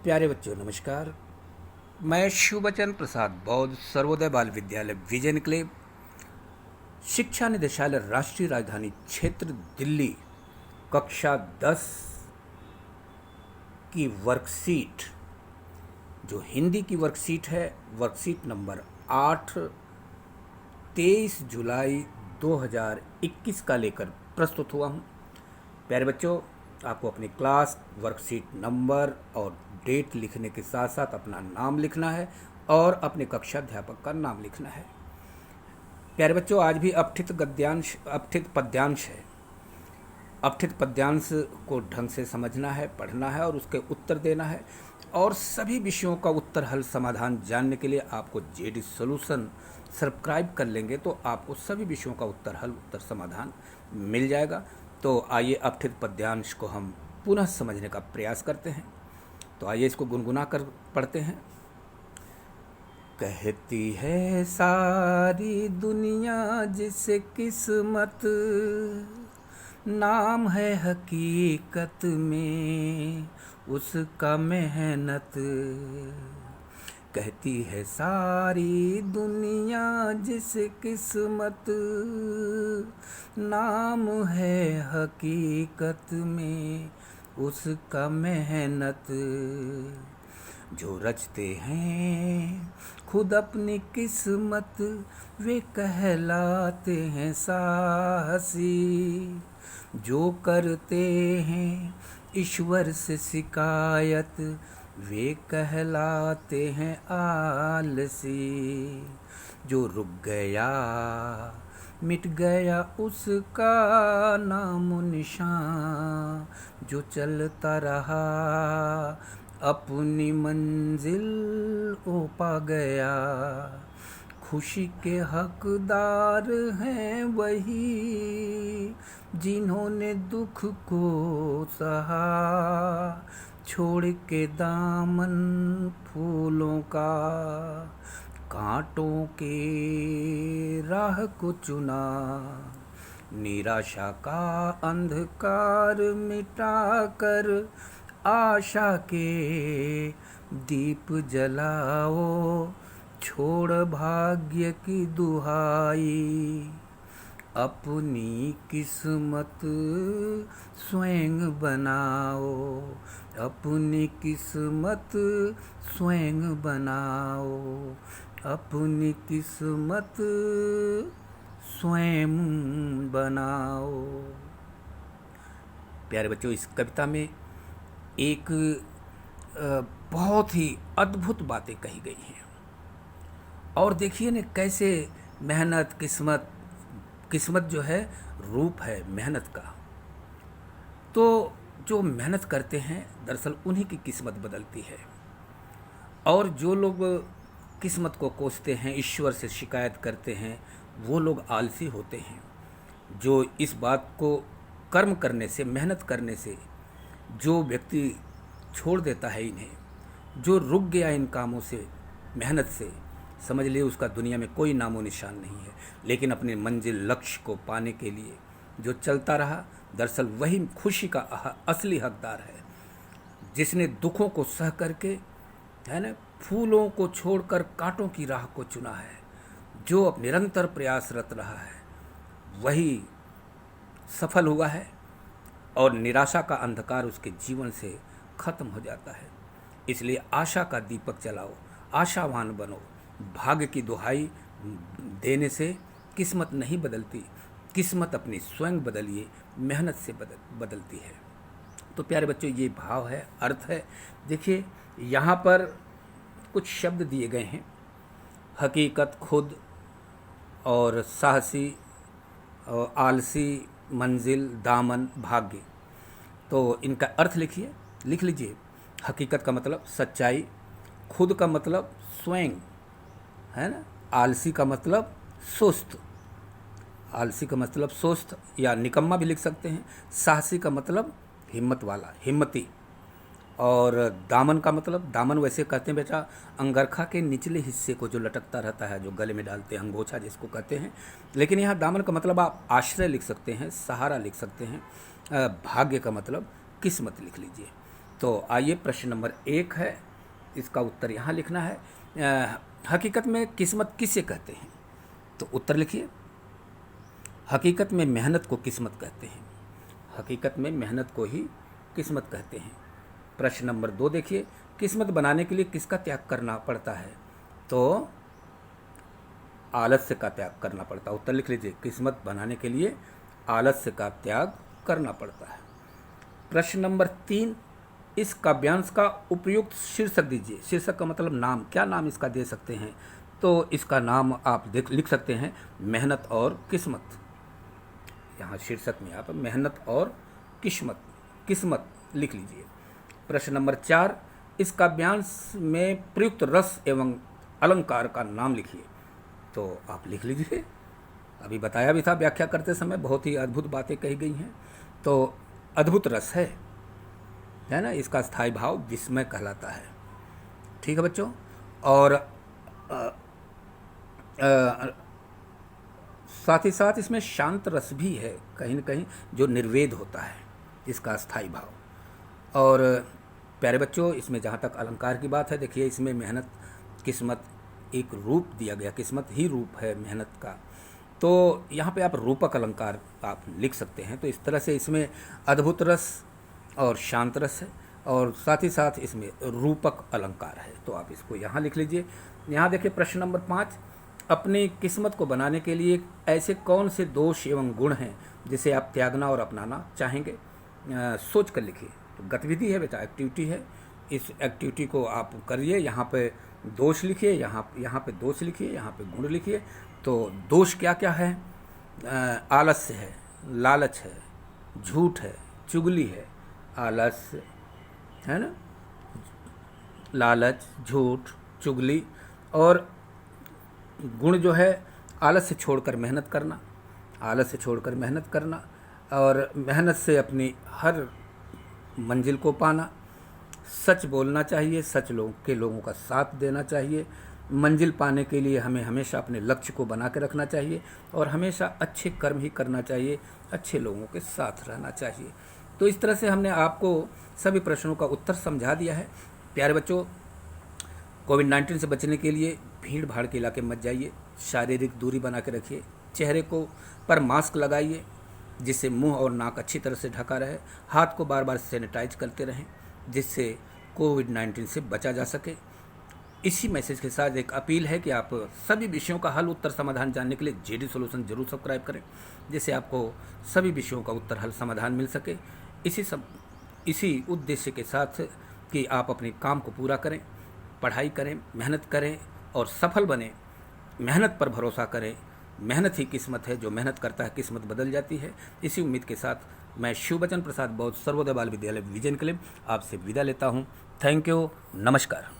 प्यारे बच्चों नमस्कार। मैं शिवबचन प्रसाद बौद्ध सर्वोदय बाल विद्यालय विजय निकले शिक्षा निदेशालय राष्ट्रीय राजधानी क्षेत्र दिल्ली कक्षा 10 की वर्कशीट जो हिंदी की वर्कशीट है, वर्कशीट नंबर 8 23 जुलाई 2021 का लेकर प्रस्तुत हुआ हूँ। प्यारे बच्चों, आपको अपनी क्लास वर्कशीट नंबर और डेट लिखने के साथ साथ अपना नाम लिखना है और अपने कक्षा अध्यापक का नाम लिखना है। प्यारे बच्चों, आज भी अपठित पद्यांश है। अपठित पद्यांश को ढंग से समझना है, पढ़ना है और उसके उत्तर देना है। और सभी विषयों का उत्तर हल समाधान जानने के लिए आपको जेडी सॉल्यूशन सब्सक्राइब कर लेंगे तो आपको सभी विषयों का उत्तर हल उत्तर समाधान मिल जाएगा। तो आइए अपठित पद्यांश को हम पुनः समझने का प्रयास करते हैं। तो आइए इसको गुनगुना कर पढ़ते हैं। कहती है सारी दुनिया जिसे किस्मत, नाम है हकीकत में उसका मेहनत। कहती है सारी दुनिया जिसे किस्मत, नाम है हकीकत में उसका मेहनत। जो रचते हैं खुद अपनी किस्मत वे कहलाते हैं साहसी। जो करते हैं ईश्वर से शिकायत वे कहलाते हैं आलसी। जो रुक गया मिट गया उसका नामो निशान। जो चलता रहा अपनी मंजिल वो पा गया। खुशी के हकदार हैं वही जिन्होंने दुख को सहा। छोड़ के दामन फूलों का कांटों के राह को चुना। निराशा का अंधकार मिटाकर आशा के दीप जलाओ। छोड़ भाग्य की दुहाई अपनी किस्मत स्वयं बनाओ। अपनी किस्मत स्वयं बनाओ। अपनी किस्मत स्वयं बनाओ। प्यारे बच्चों, इस कविता में एक बहुत ही अद्भुत बातें कही गई हैं। और देखिए न कैसे मेहनत किस्मत जो है रूप है मेहनत का। तो जो मेहनत करते हैं दरअसल उन्हीं की किस्मत बदलती है। और जो लोग किस्मत को कोसते हैं, ईश्वर से शिकायत करते हैं, वो लोग आलसी होते हैं। जो इस बात को कर्म करने से, मेहनत करने से जो व्यक्ति छोड़ देता है इन्हें, जो रुक गया इन कामों से, मेहनत से, समझ लिए उसका दुनिया में कोई नामो निशान नहीं है। लेकिन अपने मंजिल लक्ष्य को पाने के लिए जो चलता रहा, दरअसल वही खुशी का असली हकदार है। जिसने दुखों को सह करके, है ना, फूलों को छोड़कर कांटों की राह को चुना है, जो अब निरंतर प्रयासरत रहा है, वही सफल हुआ है और निराशा का अंधकार उसके जीवन से खत्म हो जाता है। इसलिए आशा का दीपक जलाओ, आशावान बनो। भाग्य की दुहाई देने से किस्मत नहीं बदलती, किस्मत अपनी स्वयं बदलिए, मेहनत से बदलती है। तो प्यारे बच्चों, ये भाव है, अर्थ है। देखिए यहाँ पर कुछ शब्द दिए गए हैं, हकीकत, खुद और साहसी और आलसी, मंजिल, दामन, भाग्य। तो इनका अर्थ लिख लीजिए। हकीकत का मतलब सच्चाई, खुद का मतलब स्वयं, है ना, आलसी का मतलब सुस्त, आलसी का मतलब सुस्त या निकम्मा भी लिख सकते हैं। साहसी का मतलब हिम्मत वाला, हिम्मती। और दामन का मतलब, दामन वैसे कहते हैं बेटा अंगरखा के निचले हिस्से को जो लटकता रहता है, जो गले में डालते हैं, अंगोछा जिसको कहते हैं। लेकिन यहाँ दामन का मतलब आप आश्रय लिख सकते हैं, सहारा लिख सकते हैं। भाग्य का मतलब किस्मत लिख लीजिए। तो आइए, प्रश्न नंबर 1 है, इसका उत्तर यहाँ लिखना है। हकीकत में किस्मत किसे कहते हैं? तो उत्तर लिखिए। हकीकत में मेहनत को किस्मत कहते हैं। हकीकत में मेहनत को ही किस्मत कहते हैं। प्रश्न नंबर 2 देखिए, किस्मत बनाने के लिए किसका त्याग करना पड़ता है? तो आलस्य का त्याग करना पड़ता है। उत्तर लिख लीजिए, किस्मत बनाने के लिए आलस्य का त्याग करना पड़ता है। प्रश्न नंबर 3, इस काव्यांश का उपयुक्त शीर्षक दीजिए। शीर्षक का मतलब नाम, क्या नाम इसका दे सकते हैं? तो इसका नाम आप लिख सकते हैं मेहनत और किस्मत। यहाँ शीर्षक में आप मेहनत और किस्मत लिख लीजिए। प्रश्न नंबर 4, इस काव्यांश में प्रयुक्त रस एवं अलंकार का नाम लिखिए। तो आप लिख लीजिए, अभी बताया भी था व्याख्या करते समय, बहुत ही अद्भुत बातें कही गई हैं। तो अद्भुत रस है ना, इसका स्थायी भाव विस्मय कहलाता है। ठीक है बच्चों। और साथ ही साथ इसमें शांत रस भी है कहीं न कहीं, जो निर्वेद होता है, इसका स्थायी भाव। और प्यारे बच्चों, इसमें जहाँ तक अलंकार की बात है, देखिए इसमें मेहनत किस्मत एक रूप दिया गया, किस्मत ही रूप है मेहनत का। तो यहाँ पे आप रूपक अलंकार आप लिख सकते हैं। तो इस तरह से इसमें अद्भुत रस और शांत रस है, और साथ ही साथ इसमें रूपक अलंकार है। तो आप इसको यहाँ लिख लीजिए। यहाँ देखिए प्रश्न नंबर 5, अपनी किस्मत को बनाने के लिए ऐसे कौन से दोष एवं गुण हैं जिसे आप त्यागना और अपनाना चाहेंगे? सोच कर लिखिए। तो गतिविधि है बेटा, एक्टिविटी है, इस एक्टिविटी को आप करिए। यहाँ पे दोष लिखिए, यहाँ पे दोष लिखिए, यहाँ पे गुण लिखिए। तो दोष क्या क्या है? आलस्य है, लालच है, झूठ है, चुगली है। आलस्य है ना, लालच, झूठ, चुगली। और गुण जो है, आलस्य छोड़कर मेहनत करना, आलस्य छोड़कर मेहनत करना, और मेहनत से अपनी हर मंजिल को पाना। सच बोलना चाहिए, सच लोगों का साथ देना चाहिए। मंजिल पाने के लिए हमें हमेशा अपने लक्ष्य को बना के रखना चाहिए, और हमेशा अच्छे कर्म ही करना चाहिए, अच्छे लोगों के साथ रहना चाहिए। तो इस तरह से हमने आपको सभी प्रश्नों का उत्तर समझा दिया है। प्यारे बच्चों, कोविड-19 से बचने के लिए भीड़ भाड़ के इलाके मत जाइए, शारीरिक दूरी बना के रखिए, चेहरे को पर मास्क लगाइए जिससे मुंह और नाक अच्छी तरह से ढका रहे, हाथ को बार बार सैनिटाइज करते रहें जिससे कोविड-19 से बचा जा सके। इसी मैसेज के साथ एक अपील है कि आप सभी विषयों का हल उत्तर समाधान जानने के लिए जेडी सॉल्यूशन जरूर सब्सक्राइब करें, जिससे आपको सभी विषयों का उत्तर हल समाधान मिल सके। इसी उद्देश्य के साथ कि आप अपने काम को पूरा करें, पढ़ाई करें, मेहनत करें और सफल बने। मेहनत पर भरोसा करें, मेहनत ही किस्मत है, जो मेहनत करता है किस्मत बदल जाती है। इसी उम्मीद के साथ मैं शिववचन प्रसाद बौद्ध सर्वोदय बाल विद्यालय विजयन क्लब आपसे विदा लेता हूँ। थैंक यू, नमस्कार।